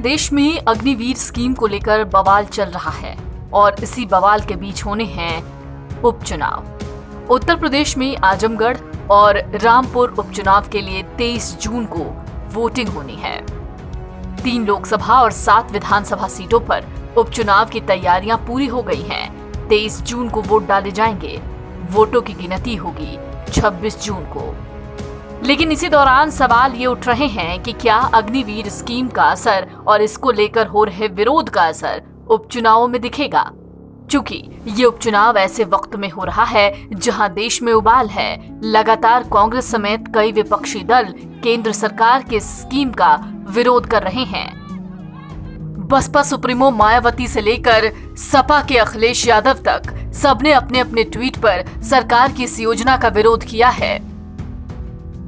प्रदेश में अग्निवीर स्कीम को लेकर बवाल चल रहा है और इसी बवाल के बीच होने हैं उपचुनाव। उत्तर प्रदेश में आजमगढ़ और रामपुर उपचुनाव के लिए 23 जून को वोटिंग होनी है। 3 लोकसभा और 7 विधानसभा सीटों पर उपचुनाव की तैयारियां पूरी हो गई हैं। 23 जून को वोट डाले जाएंगे। वोटों की गिनती होगी 26 जून को। लेकिन इसी दौरान सवाल ये उठ रहे हैं कि क्या अग्निवीर स्कीम का असर और इसको लेकर हो रहे विरोध का असर उपचुनावों में दिखेगा। चूंकि ये उपचुनाव ऐसे वक्त में हो रहा है जहां देश में उबाल है। लगातार कांग्रेस समेत कई विपक्षी दल केंद्र सरकार के स्कीम का विरोध कर रहे हैं। बसपा सुप्रीमो मायावती से लेकर सपा के अखिलेश यादव तक सबने अपने अपने ट्वीट पर सरकार की इस योजना का विरोध किया है।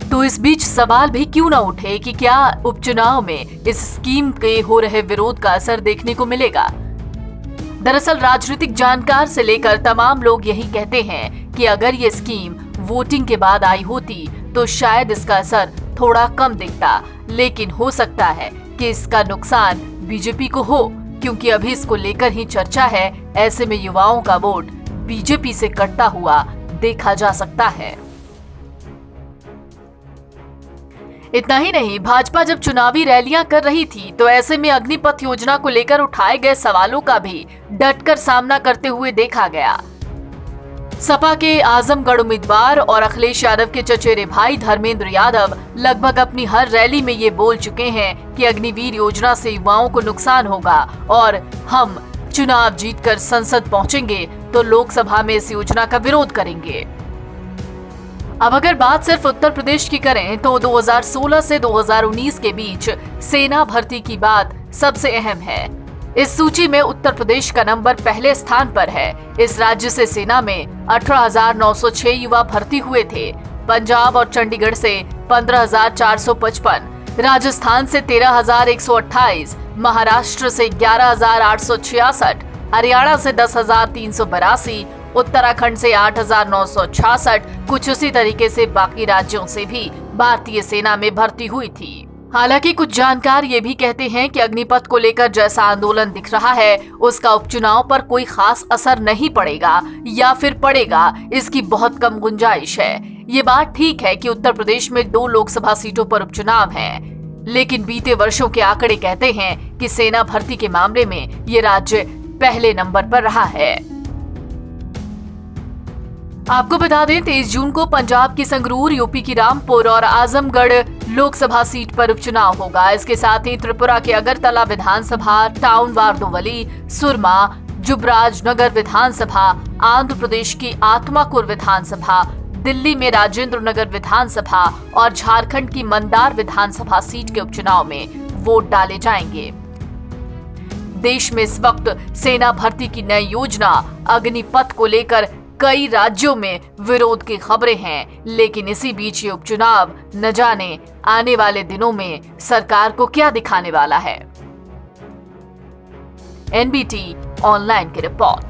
तो इस बीच सवाल भी क्यों ना उठे कि क्या उपचुनाव में इस स्कीम के हो रहे विरोध का असर देखने को मिलेगा। दरअसल राजनीतिक जानकार से लेकर तमाम लोग यही कहते हैं कि अगर ये स्कीम वोटिंग के बाद आई होती तो शायद इसका असर थोड़ा कम दिखता, लेकिन हो सकता है कि इसका नुकसान बीजेपी को हो, क्योंकि अभी इसको लेकर ही चर्चा है। ऐसे में युवाओं का वोट बीजेपी से कटता हुआ देखा जा सकता है। इतना ही नहीं, भाजपा जब चुनावी रैलियां कर रही थी तो ऐसे में अग्निपथ योजना को लेकर उठाए गए सवालों का भी डटकर सामना करते हुए देखा गया। सपा के आजमगढ़ उम्मीदवार और अखिलेश यादव के चचेरे भाई धर्मेंद्र यादव लगभग अपनी हर रैली में ये बोल चुके हैं कि अग्निवीर योजना से युवाओं को नुकसान होगा और हम चुनाव जीतकर संसद पहुंचेंगे तो लोकसभा में इस योजना का विरोध करेंगे। अब अगर बात सिर्फ उत्तर प्रदेश की करें तो 2016 से 2019 के बीच सेना भर्ती की बात सबसे अहम है। इस सूची में उत्तर प्रदेश का नंबर पहले स्थान पर है। इस राज्य से सेना में 18,906 युवा भर्ती हुए थे। पंजाब और चंडीगढ़ से 15,455, राजस्थान से 13,128, महाराष्ट्र से 11,866, हरियाणा से 10,382, उत्तराखंड से 8,966, कुछ उसी तरीके से बाकी राज्यों से भी भारतीय सेना में भर्ती हुई थी। हालांकि कुछ जानकार ये भी कहते हैं कि अग्निपथ को लेकर जैसा आंदोलन दिख रहा है उसका उपचुनाव पर कोई खास असर नहीं पड़ेगा, या फिर पड़ेगा इसकी बहुत कम गुंजाइश है। ये बात ठीक है कि उत्तर प्रदेश में 2 लोकसभा सीटों पर उपचुनाव है, लेकिन बीते वर्षों के आंकड़े कहते हैं कि सेना भर्ती के मामले में ये राज्य पहले नंबर पर रहा है। आपको बता दें 23 जून को पंजाब की संगरूर, यूपी की रामपुर और आजमगढ़ लोकसभा सीट पर उपचुनाव होगा। इसके साथ ही त्रिपुरा के अगरतला विधानसभा, टाउन वारदोवली, सुरमा, जुबराज नगर विधानसभा, आंध्र प्रदेश की आत्माकुर विधानसभा, दिल्ली में राजेंद्र नगर विधानसभा और झारखंड की मंदार विधानसभा सीट के उपचुनाव में वोट डाले जाएंगे। देश में इस वक्त सेना भर्ती की नई योजना अग्निपथ को लेकर कई राज्यों में विरोध की खबरें हैं, लेकिन इसी बीच ये उपचुनाव न जाने आने वाले दिनों में सरकार को क्या दिखाने वाला है। एनबीटी ऑनलाइन की रिपोर्ट।